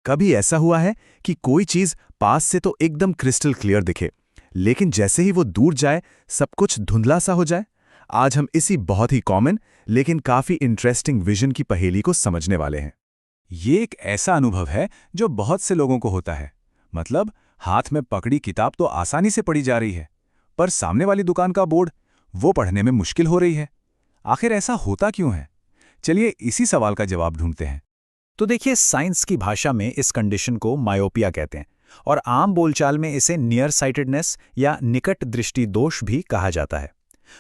कभी ऐसा हुआ है कि कोई चीज पास से तो एकदम क्रिस्टल क्लियर दिखे, लेकिन जैसे ही वो दूर जाए सब कुछ धुंधला सा हो जाए? आज हम इसी बहुत ही कॉमन लेकिन काफी इंटरेस्टिंग विजन की पहेली को समझने वाले हैं। ये एक ऐसा अनुभव है जो बहुत से लोगों को होता है। मतलब हाथ में पकड़ी किताब तो आसानी से पढ़ी जा रही है, पर सामने वाली दुकान का बोर्ड वो पढ़ने में मुश्किल हो रही है। आखिर ऐसा होता क्यों है? चलिए इसी सवाल का जवाब ढूंढते हैं। तो देखिए, साइंस की भाषा में इस कंडीशन को मायोपिया कहते हैं और आम बोलचाल में इसे नियर साइटेडनेस या निकट दृष्टि दोष भी कहा जाता है।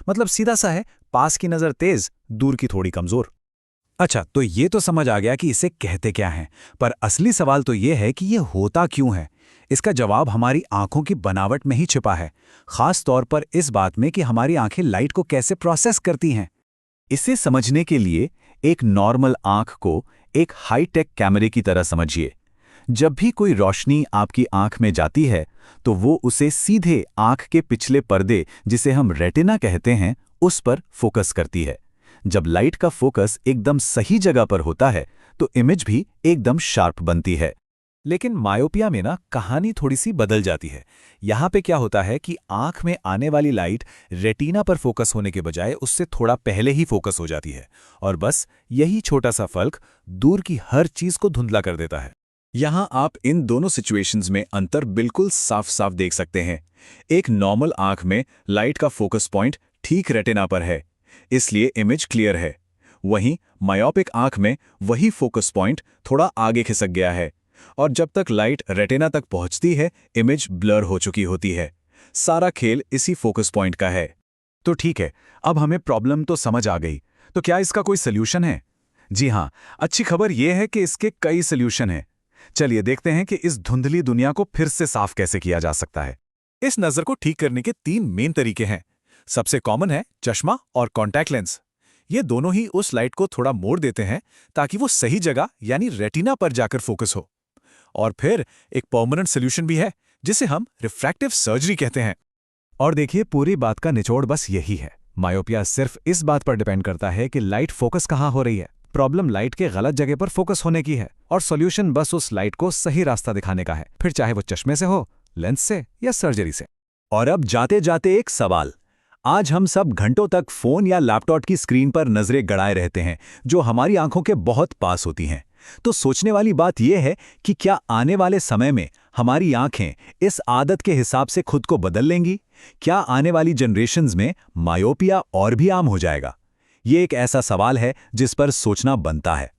मतलब सीधा सा है, पास की नज़र तेज, दूर की थोड़ी कमजोर। अच्छा, तो ये तो समझ आ गया कि इसे कहते क्या हैं, पर असली सवाल तो ये है कि ये होता क्यों है। इसका जवाब हमारी आंखों की बनावट में ही छिपा है, खास तौर पर इस बात में कि हमारी आंखें लाइट को कैसे प्रोसेस करती हैं। इसे समझने के लिए एक नॉर्मल आंख को एक हाई-टेक कैमरे की तरह समझिए। जब भी कोई रोशनी आपकी आंख में जाती है, तो वो उसे सीधे आंख के पिछले पर्दे, जिसे हम रेटिना कहते हैं, उस पर फोकस करती है। जब लाइट का फोकस एकदम सही जगह पर होता है, तो इमेज भी एकदम शार्प बनती है। लेकिन मायोपिया में ना कहानी थोड़ी सी बदल जाती है। यहाँ पे क्या होता है कि आंख में आने वाली लाइट रेटिना पर फोकस होने के बजाय उससे थोड़ा पहले ही फोकस हो जाती है, और बस यही छोटा सा फर्क दूर की हर चीज को धुंधला कर देता है। यहाँ आप इन दोनों सिचुएशंस में अंतर बिल्कुल साफ साफ देख सकते हैं। एक नॉर्मल आंख में लाइट का फोकस पॉइंट ठीक रेटिना पर है, इसलिए इमेज क्लियर है। वहीं मायोपिक आंख में वही फोकस पॉइंट थोड़ा आगे खिसक गया है, और जब तक लाइट रेटिना तक पहुंचती है, इमेज ब्लर हो चुकी होती है। सारा खेल इसी फोकस पॉइंट का है। तो ठीक है, अब हमें प्रॉब्लम तो समझ आ गई, तो क्या इसका कोई सल्यूशन है? जी हाँ, अच्छी खबर यह है कि इसके कई सल्यूशन हैं। चलिए देखते हैं कि इस धुंधली दुनिया को फिर से साफ कैसे किया जा सकता है। इस नजर को ठीक करने के 3 मेन तरीके हैं। सबसे कॉमन है चश्मा और कॉन्टैक्ट लेंस। ये दोनों ही उस लाइट को थोड़ा मोड़ देते हैं ताकि वो सही जगह यानी रेटिना पर जाकर फोकस हो। और फिर एक परमानेंट सॉल्यूशन भी है, जिसे हम रिफ्रैक्टिव सर्जरी कहते हैं। और देखिए, पूरी बात का निचोड़ बस यही है। मायोपिया सिर्फ इस बात पर डिपेंड करता है कि लाइट फोकस कहाँ हो रही है। प्रॉब्लम लाइट के गलत जगह पर फोकस होने की है, और सॉल्यूशन बस उस लाइट को सही रास्ता दिखाने का है, फिर चाहे वो चश्मे से हो, लेंस से या सर्जरी से। और अब जाते जाते एक सवाल। आज हम सब घंटों तक फोन या लैपटॉप की स्क्रीन पर नजरें गड़ाए रहते हैं, जो हमारी आंखों के बहुत पास होती हैं। तो सोचने वाली बात यह है कि क्या आने वाले समय में हमारी आंखें इस आदत के हिसाब से खुद को बदल लेंगी? क्या आने वाली जनरेशन्स में मायोपिया और भी आम हो जाएगा? ये एक ऐसा सवाल है जिस पर सोचना बनता है।